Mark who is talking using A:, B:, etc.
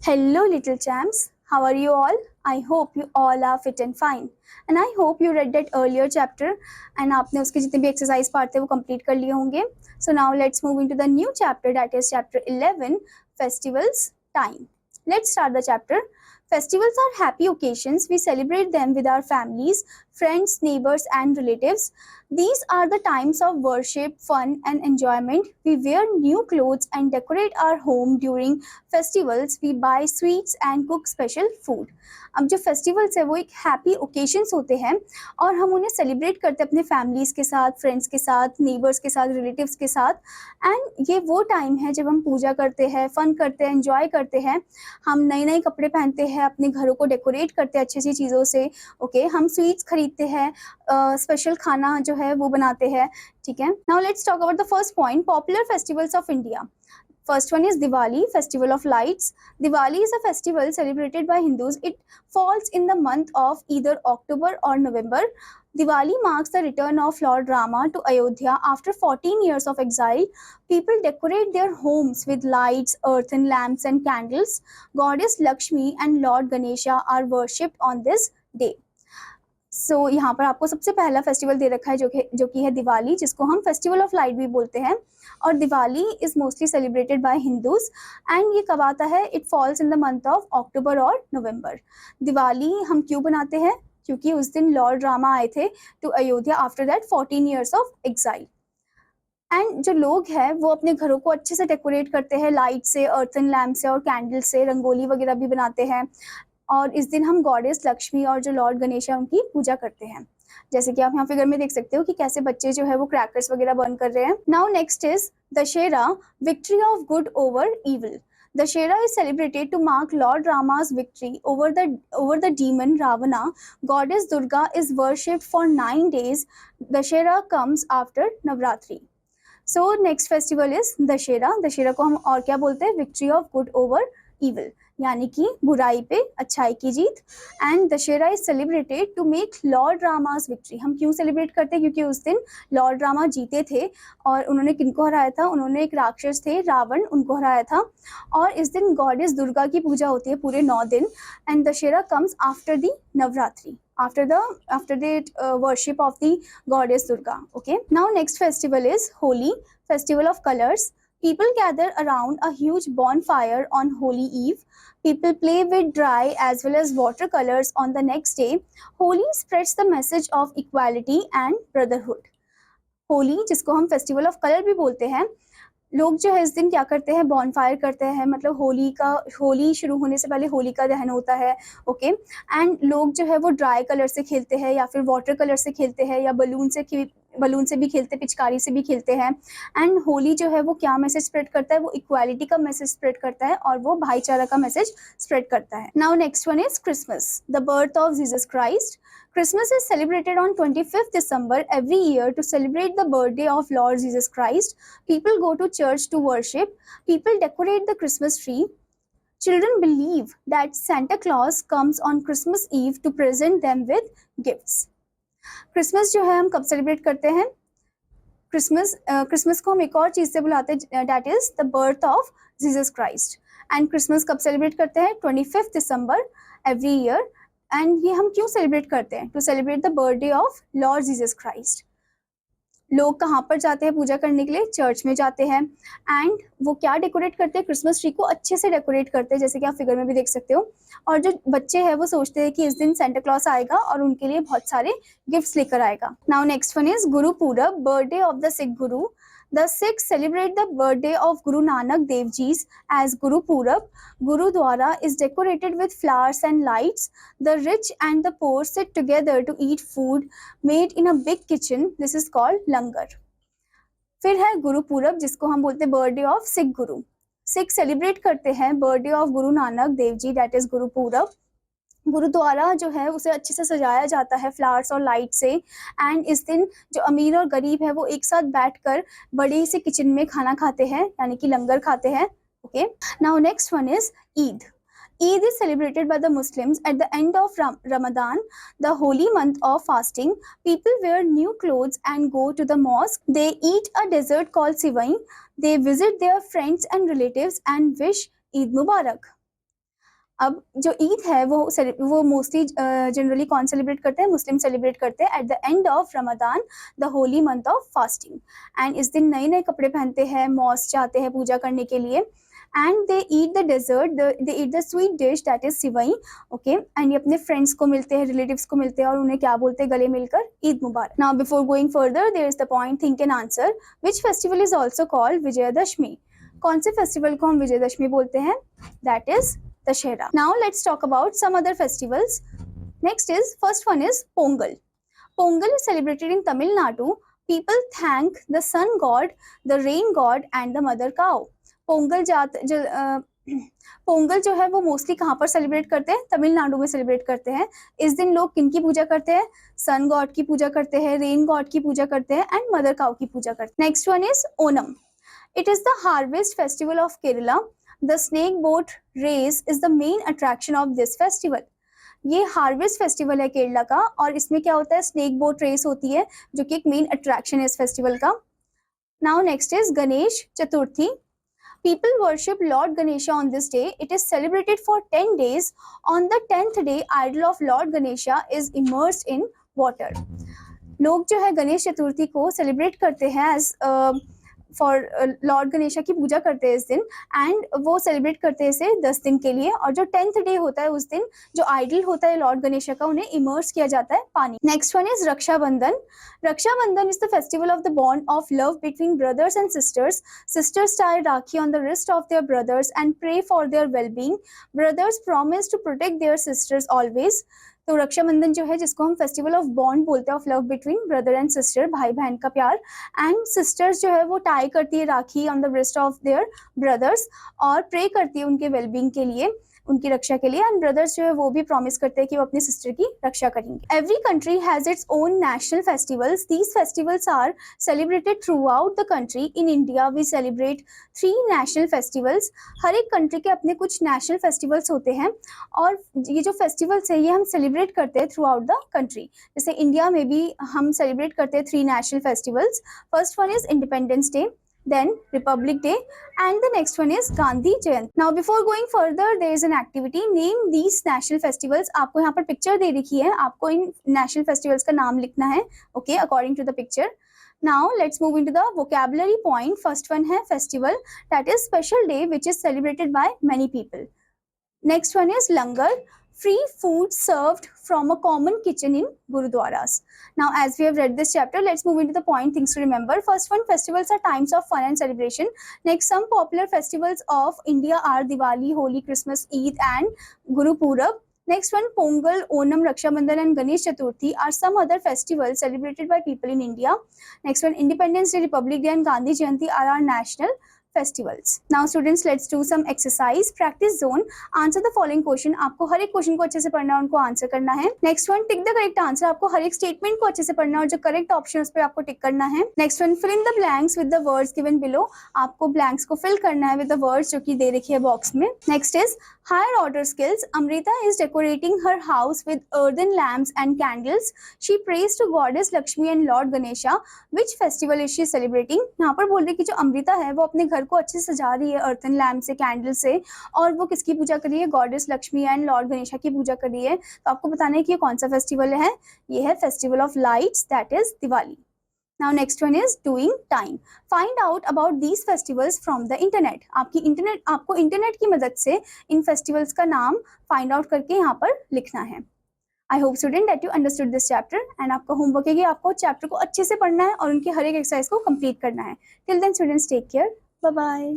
A: Hello, little champs. How are you all? I hope you all are fit and fine. And I hope you read that earlier chapter and आपने उसके जितने भी exercise part थे वो complete कर लिए होंगे. So now let's move into the new chapter, that is chapter 11, Festivals Time. Let's start the chapter. Festivals are happy occasions. We celebrate them with our families, friends, neighbors, and relatives. These are the times of worship, fun, and enjoyment. We wear new clothes and decorate our home during festivals. We buy sweets and cook special food. अब जो festivals है वो एक happy occasions होते हैं और हम उन्हें सेलिब्रेट करते हैं अपने फैमिलीज़ के साथ, फ्रेंड्स के साथ, नेबर्स के साथ, रिलेटिव्स के साथ. एंड ये वो टाइम है जब हम पूजा करते हैं, फन करते हैं, एंजॉय करते हैं. हम नए नए कपड़े पहनते हैं, अपने घरों को डेकोरेट करते हैं अच्छी अच्छी चीज़ों से. ओके, हम स्वीट्स खरीदते हैं, स्पेशल खाना जो है वो बनाते हैं. ठीक है. Now let's talk about the first point, popular festivals of India. First one is Diwali, Festival of Lights. Diwali is a festival celebrated by Hindus. It falls in the month of either October or November. Diwali marks the return of Lord Rama to Ayodhya after 14 years of exile. People decorate their homes with lights, earthen lamps, and candles. Goddess Lakshmi and Lord Ganesha are worshipped on this day. सो यहाँ पर आपको सबसे पहला festival दे रखा है जो कि है दिवाली, जिसको हम फेस्टिवल ऑफ लाइट भी बोलते हैं. और Diwali is mostly celebrated by Hindus and ये कब आता है? It falls in the month of October और नवंबर. दिवाली हम क्यों बनाते हैं? क्योंकि उस दिन लॉर्ड रामा आए थे to Ayodhya after that 14 years of exile. And जो लोग हैं वो अपने घरों को अच्छे से डेकोरेट करते हैं लाइट से, अर्थन लैम्प से और कैंडल से. रंगोली वगैरह भी बनाते हैं और इस दिन हम गॉडेस लक्ष्मी और जो लॉर्ड गणेश है उनकी पूजा करते हैं. जैसे कि आप यहाँ फिगर में देख सकते हो कि कैसे बच्चे जो है वो क्रैकर्स वगैरह बर्न कर रहे हैं. Now next is Dussehra, victory of good over evil. Dashera is celebrated to mark Lord Rama's victory over the demon Ravana. Goddess Durga is worshipped for 9 days. Dashera comes after Navratri. So next festival is Dashera. Dashera को हम और क्या बोलते हैं? Victory of good over evil, यानी कि बुराई पे अच्छाई की जीत. And Dussehra is celebrated to make lord Rama's victory. हम क्यों सेलिब्रेट करते हैं? क्योंकि उस दिन लॉर्ड रामा जीते थे और उन्होंने किनको हराया था? उन्होंने एक राक्षस थे रावण, उनको हराया था. और इस दिन गॉडेस दुर्गा की पूजा होती है पूरे 9 दिन. And Dussehra comes after the Navratri, after the worship of the goddess Durga. Okay, now next festival is Holi, festival of colors. People gather around a huge bonfire on Holi Eve. People play with dry as well as watercolors on the next day. Holi spreads the message of equality and brotherhood. Holi, जिसको हम festival of colour भी बोलते हैं, लोग जो है इस दिन क्या करते हैं? बॉनफायर करते हैं. मतलब होली शुरू होने से पहले होली का दहन होता है. ओके, एंड लोग जो है वो ड्राई कलर से खेलते हैं या फिर वाटर कलर से खेलते हैं या बलून से भी खेलते, पिचकारी से भी खेलते हैं. एंड होली जो है वो क्या मैसेज स्प्रेड करता है? वो इक्वालिटी का मैसेज स्प्रेड करता है और वो भाईचारा का मैसेज स्प्रेड करता है. Now next one is Christmas, the birth of Jesus Christ. Christmas is celebrated on 25th December every year to celebrate the birthday of Lord Jesus Christ. People go to church to worship. People decorate the Christmas tree. Children believe that Santa Claus comes on Christmas Eve to present them with gifts. Christmas जो है हम कब celebrate करते हैं? Christmas को हम एक और चीज़ से बुलाते हैं, that is the birth of Jesus Christ. And Christmas कब सेलिब्रेट करते हैं? 25th December every year. And ये हम क्यों सेलिब्रेट करते हैं? To celebrate the birthday of Lord Jesus Christ. लोग कहाँ पर जाते हैं पूजा करने के लिए? चर्च में जाते हैं. एंड वो क्या डेकोरेट करते हैं? क्रिसमस ट्री को अच्छे से डेकोरेट करते हैं, जैसे कि आप फिगर में भी देख सकते हो. और जो बच्चे हैं वो सोचते हैं कि इस दिन सेंटा क्लॉस आएगा और उनके लिए बहुत सारे गिफ्ट्स लेकर आएगा. नाउ नेक्स्ट वन इज गुरु पूरब, birthday of the Sikh Guru. The Sikhs celebrate the birthday of Guru Nanak Dev Ji as Guru Purab. Gurudwara is decorated with flowers and lights. The rich and the poor sit together to eat food made in a big kitchen. This is called langar. फिर है गुरु पूरब, जिसको हम बोलते हैं birthday of Sikh Guru. Sikh celebrate करते हैं birthday of Guru Nanak Dev ji, that is गुरु पूरब. गुरुद्वारा जो है उसे अच्छे से सजाया जाता है फ्लावर्स और लाइट से. एंड इस दिन जो अमीर और गरीब है वो एक साथ बैठकर बड़े से किचन में खाना खाते हैं, यानी कि लंगर खाते हैं. Okay, now next one is Eid. Eid is celebrated by the Muslims at the end of Ramadan, the holy month of fasting. People wear new clothes and go to the mosque. They eat a dessert called sivai. They visit their friends and relatives and wish Eid Mubarak. अब जो ईद है वो mostly generally कौन celebrate करते हैं, Muslim celebrate करते हैं at the end of Ramadan, the Holi month of fasting. And इस दिन नए नए कपड़े पहनते हैं, मॉस्क जाते हैं पूजा करने के लिए, and they eat the dessert, they eat the sweet dish that is sewai, okay. And ये अपने फ्रेंड्स को मिलते हैं, रिलेटिव्स को मिलते हैं और उन्हें क्या बोलते हैं, गले मिलकर ईद मुबारक। Now before going further there is the point think and answer, which festival is also called Vijayadashami. कौन से फेस्टिवल को हम विजयदशमी बोलते हैं, that is Dashera. Now let's talk about some other festivals. First one is Pongal. Pongal is celebrated in Tamil Nadu. People thank the sun god, the rain god and the mother cow. Pongal Pongal जो है वो mostly कहाँ पर celebrate करते हैं, तमिलनाडु में celebrate करते हैं। इस दिन लोग किन की पूजा करते हैं, सन गॉड की पूजा करते हैं, रेन गॉड की पूजा करते हैं एंड मदर काउ की पूजा करते हैं। Next one is Onam. It is the harvest festival of Kerala. The snake boat race is the main attraction of this festival. ये हार्वेस्ट फेस्टिवल है केरला का और इसमें क्या होता है, स्नेक बोट रेस होती है जो कि एक मेन अट्रैक्शन है इस फेस्टिवल का. Now next is Ganesh Chaturthi. People worship Lord Ganesha on this day. It is celebrated for 10 days. On the 10th day, idol of Lord Ganesha is immersed in water. लोग जो है गणेश चतुर्थी को सेलिब्रेट करते हैं as for Lord Ganesha की पूजा करते हैं इस दिन, एंड वो सेलिब्रेट करते हैं इसे 10 दिन के लिए, और जो 10th डे होता है उस दिन जो आइडल होता है लॉर्ड गणेशा का उन्हें इमर्स किया जाता है पानी. Next one is Rakshabandhan. Rakshabandhan is the festival of the bond of love between brothers and sisters. Sisters tie rakhi on the wrist of their brothers and pray for their well-being. Brothers promise to protect their sisters always. तो रक्षाबंधन जो है जिसको हम festival of bond बोलते हैं, of love between brother and sister, भाई बहन का प्यार. एंड सिस्टर्स जो है वो टाई करती है rakhi on the wrist of their brothers और प्रे करती है उनके वेलबींग के लिए, उनकी रक्षा के लिए. एंड ब्रदर्स जो है वो भी प्रॉमिस करते हैं कि वो अपनी सिस्टर की रक्षा करेंगे. Every country has its own national festivals. These festivals are celebrated throughout the country. In India we celebrate 3 national festivals. हर एक कंट्री के अपने कुछ नेशनल फेस्टिवल्स होते हैं और ये जो फेस्टिवल्स है ये हम सेलिब्रेट करते हैं थ्रू आउट द कंट्री. जैसे इंडिया में भी हम सेलिब्रेट करते हैं 3 national festivals. First one is independence day, then Republic Day, and the next one is Gandhi Jayanti. Now before going further there is an activity, name these national festivals. आपको यहाँ पर picture दे रखी है, आपको इन national festivals का नाम लिखना है, okay, according to the picture. Now let's move into the vocabulary point. First one है festival, that is special day which is celebrated by many people. Next one is langar, free food served from a common kitchen in gurudwaras. Now as we have read this chapter, let's move into the point things to remember. First one, festivals are times of fun and celebration. Next, some popular festivals of India are Diwali, Holi, Christmas, Eid and Guru Purab. Next one, Pongal, Onam, Raksha Bandhan and Ganesh Chaturthi are some other festivals celebrated by people in India. Next one, Independence Day, Republic Day and Gandhi Jayanti are our national festivals. Now students, let's do some exercise. Practice zone. Answer the following question. आपको हर एक question को अच्छे से पढ़ना है, उनको answer करना है. Next one, tick the correct answer. आपको हर एक स्टेटमेंट को अच्छे से पढ़ना है और जो करेक्ट ऑप्शन उस पर आपको टिक करना है. Next one, fill in the blanks with the words given below. आपको ब्लैंक्स को फिल करना है विद द वर्ड्स जो कि दे रखी है बॉक्स में. Next is higher order skills. Amrita is decorating her house with earthen lamps and candles. She prays to goddess Lakshmi and Lord Ganesha. Which festival is she celebrating? यहाँ पर बोल रही कि जो अमृता है वो अपने घर को अच्छे से सजा रही है earthen lamp से, कैंडल से, और वो किसकी पूजा कर रही है, goddess Lakshmi and Lord Ganesha की पूजा कर रही है. तो आपको बताना है कि ये कौन सा फेस्टिवल है. ये है festival of lights, that is Diwali. Now next one is doing time. Find out about these festivals from the internet. आपको इंटरनेट की मदद से इन फेस्टिवल्स का नाम फाइंड आउट करके यहाँ पर लिखना है. I hope student that you understood this chapter, and आपका होमवर्क है कि आपको चैप्टर को अच्छे से पढ़ना है और उनके हर एक एक्सरसाइज को कंप्लीट करना है. Till then students, take care. Bye bye.